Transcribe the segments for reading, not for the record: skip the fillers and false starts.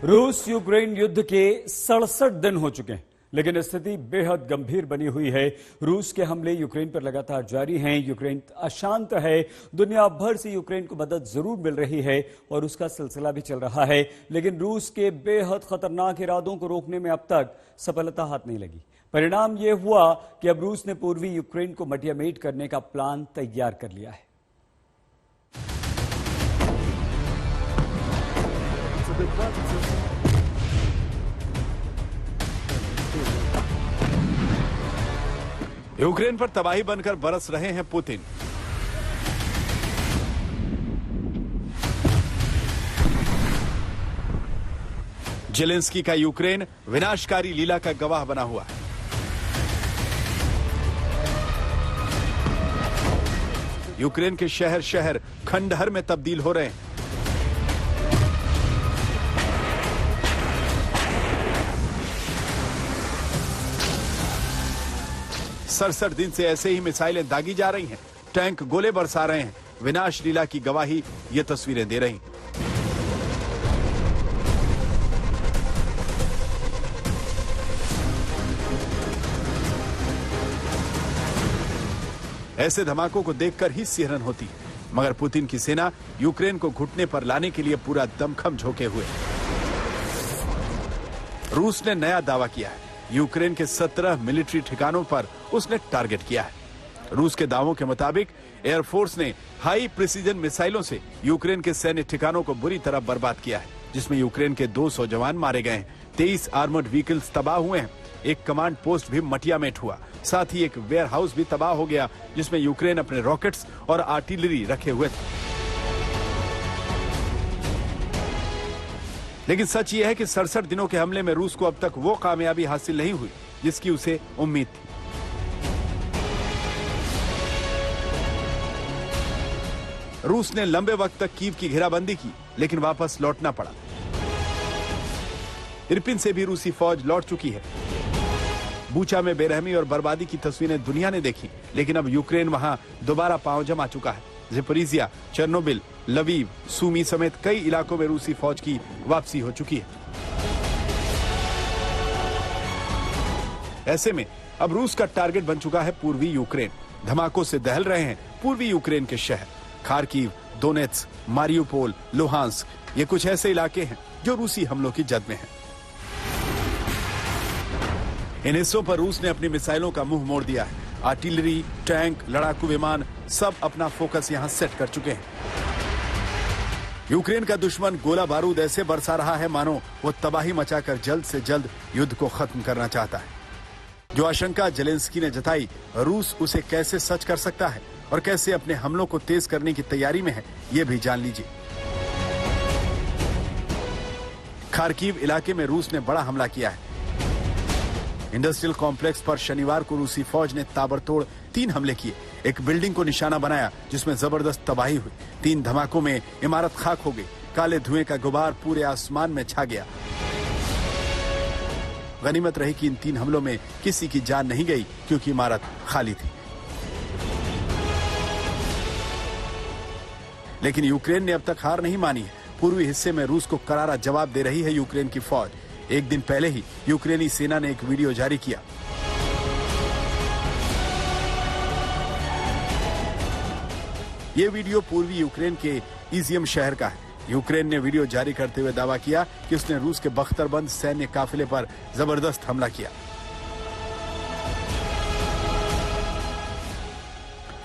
रूस यूक्रेन युद्ध के 67 दिन हो चुके हैं, लेकिन स्थिति बेहद गंभीर बनी हुई है। रूस के हमले यूक्रेन पर लगातार जारी हैं। यूक्रेन अशांत है। दुनिया भर से यूक्रेन को मदद जरूर मिल रही है और उसका सिलसिला भी चल रहा है, लेकिन रूस के बेहद खतरनाक इरादों को रोकने में अब तक सफलता हाथ नहीं लगी। परिणाम यह हुआ कि अब रूस ने पूर्वी यूक्रेन को मटियामेट करने का प्लान तैयार कर लिया है। यूक्रेन पर तबाही बनकर बरस रहे हैं पुतिन। जेलेंस्की का यूक्रेन विनाशकारी लीला का गवाह बना हुआ है। यूक्रेन के शहर शहर खंडहर में तब्दील हो रहे हैं। सड़सठ दिन से ऐसे ही मिसाइलें दागी जा रही हैं, टैंक गोले बरसा रहे हैं। विनाश लीला की गवाही ये तस्वीरें दे रही। ऐसे धमाकों को देखकर ही सिहरन होती है, मगर पुतिन की सेना यूक्रेन को घुटने पर लाने के लिए पूरा दमखम झोंके हुए। रूस ने नया दावा किया है। यूक्रेन के 17 मिलिट्री ठिकानों पर उसने टारगेट किया है। रूस के दावों के मुताबिक एयरफोर्स ने हाई प्रिसीजन मिसाइलों से यूक्रेन के सैन्य ठिकानों को बुरी तरह बर्बाद किया है, जिसमें यूक्रेन के 200 जवान मारे गए हैं, 23 आर्मर्ड व्हीकल्स तबाह हुए हैं, एक कमांड पोस्ट भी मटियामेट हुआ, साथ ही एक वेयर हाउस भी तबाह हो गया, जिसमें यूक्रेन अपने रॉकेट्स और आर्टिलरी रखे हुए थे। लेकिन सच यह है कि 67 दिनों के हमले में रूस को अब तक वो कामयाबी हासिल नहीं हुई जिसकी उसे उम्मीद थी। रूस ने लंबे वक्त तक कीव की घेराबंदी की, लेकिन वापस लौटना पड़ा। इरपिन से भी रूसी फौज लौट चुकी है। बूचा में बेरहमी और बर्बादी की तस्वीरें दुनिया ने देखी, लेकिन अब यूक्रेन वहां दोबारा पांव जमा चुका है। ज़ेपोरिज़िया, चेर्नोबिल, लवीव, सूमी समेत कई इलाकों में रूसी फौज की वापसी हो चुकी है। ऐसे में अब रूस का टारगेट बन चुका है पूर्वी यूक्रेन। धमाकों से दहल रहे हैं पूर्वी यूक्रेन के शहर खार्किव, दोनेत्स्क, मारियुपोल, लुहांस्क। ये कुछ ऐसे इलाके हैं जो रूसी हमलों की जद में हैं। इन हिस्सों पर रूस ने अपनी मिसाइलों का मुंह मोड़ दिया है। आर्टिलरी, टैंक, लड़ाकू विमान सब अपना फोकस यहां सेट कर चुके हैं। यूक्रेन का दुश्मन गोला बारूद ऐसे बरसा रहा है मानो वो तबाही मचाकर जल्द से जल्द युद्ध को खत्म करना चाहता है। जो आशंका जेलेंस्की ने जताई, रूस उसे कैसे सच कर सकता है और कैसे अपने हमलों को तेज करने की तैयारी में है, ये भी जान लीजिए। खार्किव इलाके में रूस ने बड़ा हमला किया है। इंडस्ट्रियल कॉम्प्लेक्स पर शनिवार को रूसी फौज ने ताबड़तोड़ 3 हमले किए। एक बिल्डिंग को निशाना बनाया जिसमें जबरदस्त तबाही हुई। 3 धमाकों में इमारत खाक हो गई। काले धुएं का गुबार पूरे आसमान में छा गया। गनीमत रही कि इन 3 हमलों में किसी की जान नहीं गई, क्योंकि इमारत खाली थी। लेकिन यूक्रेन ने अब तक हार नहीं मानी है। पूर्वी हिस्से में रूस को करारा जवाब दे रही है यूक्रेन की फौज। एक दिन पहले ही यूक्रेनी सेना ने एक वीडियो जारी किया। यह वीडियो पूर्वी यूक्रेन के इजियम शहर का है। यूक्रेन ने वीडियो जारी करते हुए दावा किया कि उसने रूस के बख्तरबंद सैन्य काफिले पर जबरदस्त हमला किया।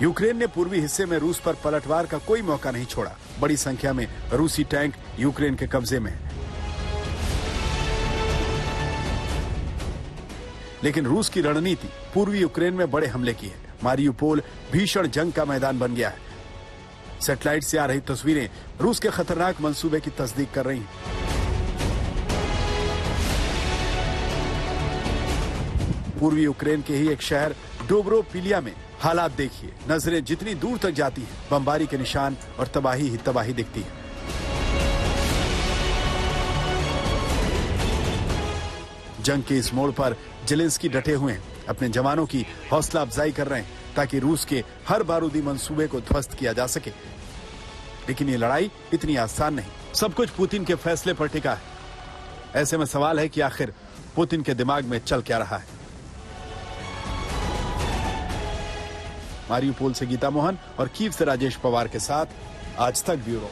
यूक्रेन ने पूर्वी हिस्से में रूस पर पलटवार का कोई मौका नहीं छोड़ा। बड़ी संख्या में रूसी टैंक यूक्रेन के कब्जे में है। लेकिन रूस की रणनीति पूर्वी यूक्रेन में बड़े हमले की है। मारियुपोल भीषण जंग का मैदान बन गया है। सैटेलाइट से आ रही तस्वीरें रूस के खतरनाक मंसूबे की तस्दीक कर रही हैं। पूर्वी यूक्रेन के ही एक शहर डोब्रोपिलिया में हालात देखिए। नजरें जितनी दूर तक जाती हैं, बमबारी के निशान और तबाही ही तबाही दिखती है। जंग के इस मोड़ पर जेलेंस्की डटे हुए हैं, अपने जवानों की हौसला अफजाई कर रहे हैं ताकि रूस के हर बारूदी मंसूबे को ध्वस्त किया जा सके। लेकिन ये लड़ाई इतनी आसान नहीं। सब कुछ पुतिन के फैसले पर टिका है। ऐसे में सवाल है कि आखिर पुतिन के दिमाग में चल क्या रहा है। मारियुपोल से गीता मोहन और कीव से राजेश पवार के साथ आज तक ब्यूरो।